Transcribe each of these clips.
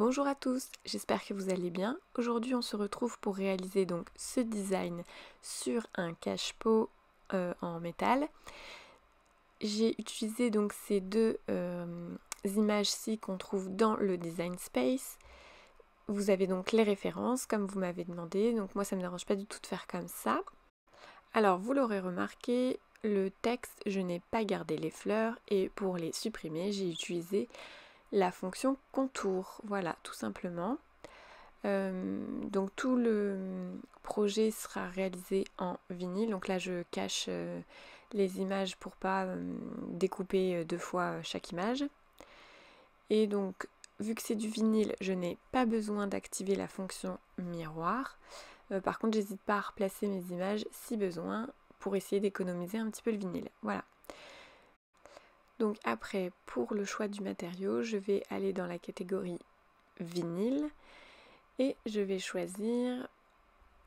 Bonjour à tous, j'espère que vous allez bien. Aujourd'hui on se retrouve pour réaliser donc ce design sur un cache-pot en métal. J'ai utilisé donc ces deux images-ci qu'on trouve dans le Design Space. Vous avez donc les références comme vous m'avez demandé, donc moi ça ne me dérange pas du tout de faire comme ça. Alors vous l'aurez remarqué, le texte, je n'ai pas gardé les fleurs et pour les supprimer j'ai utilisé la fonction contour, voilà, tout simplement. Donc tout le projet sera réalisé en vinyle. Donc là je cache les images pour pas découper deux fois chaque image. Et donc vu que c'est du vinyle, je n'ai pas besoin d'activer la fonction miroir. Par contre j'hésite pas à replacer mes images si besoin pour essayer d'économiser un petit peu le vinyle. Voilà. Donc après, pour le choix du matériau, je vais aller dans la catégorie vinyle et je vais choisir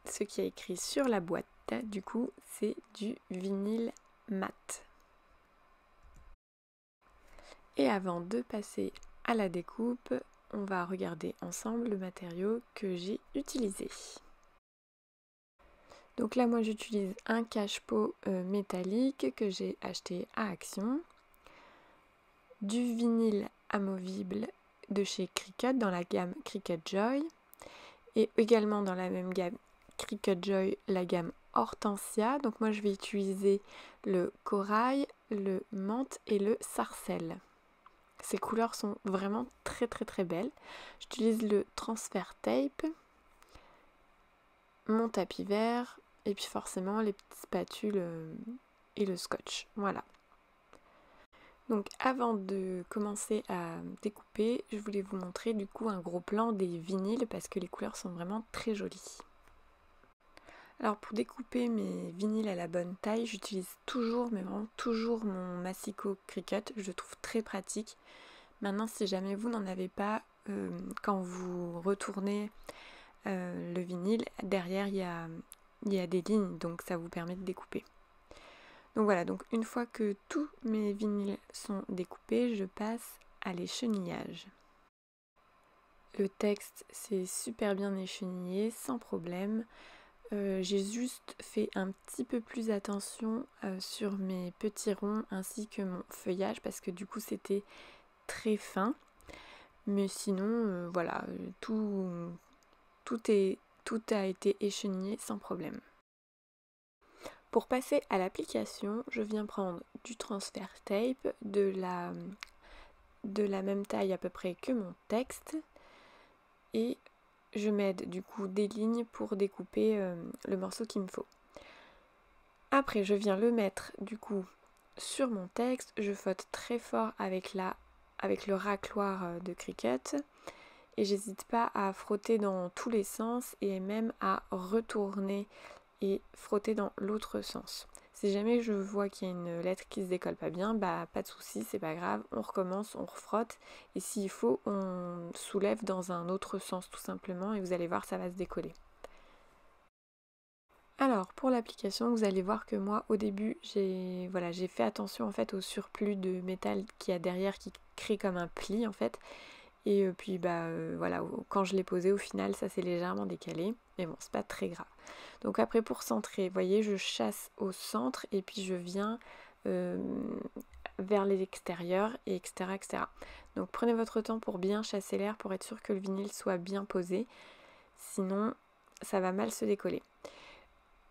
ce qui est écrit sur la boîte. Du coup, c'est du vinyle mat. Et avant de passer à la découpe, on va regarder ensemble le matériau que j'ai utilisé. Donc là, moi j'utilise un cache-pot métallique que j'ai acheté à Action. Du vinyle amovible de chez Cricut dans la gamme Cricut Joy et également dans la même gamme Cricut Joy la gamme Hortensia. Donc moi je vais utiliser le corail, le menthe et le sarcelle. Ces couleurs sont vraiment très belles. J'utilise le transfert tape, mon tapis vert et puis forcément les petites spatules et le scotch. Voilà. Donc avant de commencer à découper, je voulais vous montrer du coup un gros plan des vinyles parce que les couleurs sont vraiment très jolies. Alors pour découper mes vinyles à la bonne taille, j'utilise toujours, mais vraiment toujours mon Massico Cricut, je le trouve très pratique. Maintenant si jamais vous n'en avez pas, quand vous retournez le vinyle, derrière il y a des lignes, donc ça vous permet de découper. Donc voilà, donc une fois que tous mes vinyles sont découpés, je passe à l'échenillage. Le texte c'est super bien échenillé, sans problème. J'ai juste fait un petit peu plus attention sur mes petits ronds ainsi que mon feuillage parce que du coup c'était très fin. Mais sinon, voilà, tout a été échenillé sans problème. Pour passer à l'application, je viens prendre du transfert tape de la même taille à peu près que mon texte et je m'aide du coup des lignes pour découper le morceau qu'il me faut. Après, je viens le mettre du coup sur mon texte, je frotte très fort avec le racloir de Cricut et j'hésite pas à frotter dans tous les sens et même à retourner et frotter dans l'autre sens. Si jamais je vois qu'il y a une lettre qui se décolle pas bien, bah pas de souci, c'est pas grave, on recommence, on refrotte et s'il faut, on soulève dans un autre sens tout simplement et vous allez voir, ça va se décoller. Alors pour l'application, vous allez voir que moi au début, j'ai fait attention en fait au surplus de métal qu'il y a derrière qui crée comme un pli en fait. Et puis voilà, quand je l'ai posé au final ça s'est légèrement décalé, mais bon c'est pas très grave. Donc après pour centrer, vous voyez je chasse au centre et puis je viens vers les extérieurs et etc. Donc prenez votre temps pour bien chasser l'air pour être sûr que le vinyle soit bien posé, sinon ça va mal se décoller.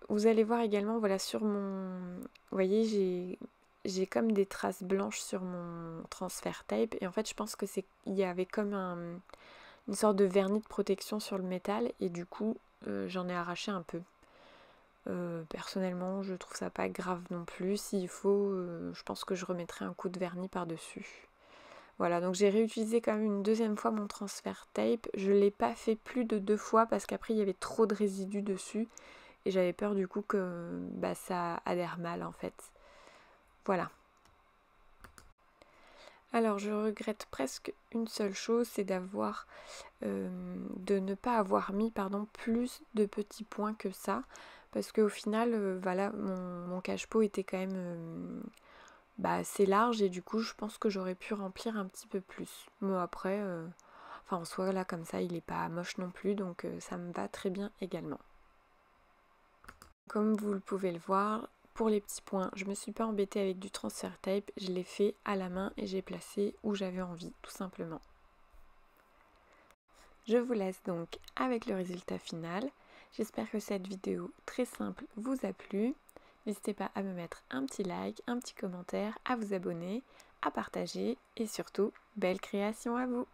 Vous allez voir également, voilà, sur mon... Vous voyez, j'ai comme des traces blanches sur mon transfert tape. Et en fait, je pense que il y avait comme une sorte de vernis de protection sur le métal. Et du coup, j'en ai arraché un peu. Personnellement, je trouve ça pas grave non plus. S'il faut, je pense que je remettrai un coup de vernis par-dessus. Voilà, donc j'ai réutilisé quand même une deuxième fois mon transfert tape. Je ne l'ai pas fait plus de 2 fois parce qu'après, il y avait trop de résidus dessus. Et j'avais peur du coup que ça adhère mal en fait. Voilà. Alors je regrette presque une seule chose, c'est de ne pas avoir mis plus de petits points que ça. Parce qu'au final, voilà, mon cache-pot était quand même assez large et du coup je pense que j'aurais pu remplir un petit peu plus. Moi après, Enfin en soi là comme ça il n'est pas moche non plus, donc ça me va très bien également. Comme vous le pouvez le voir, pour les petits points, je me suis pas embêtée avec du transfer tape, je l'ai fait à la main et j'ai placé où j'avais envie, tout simplement. Je vous laisse donc avec le résultat final. J'espère que cette vidéo très simple vous a plu. N'hésitez pas à me mettre un petit like, un petit commentaire, à vous abonner, à partager et surtout, belle création à vous!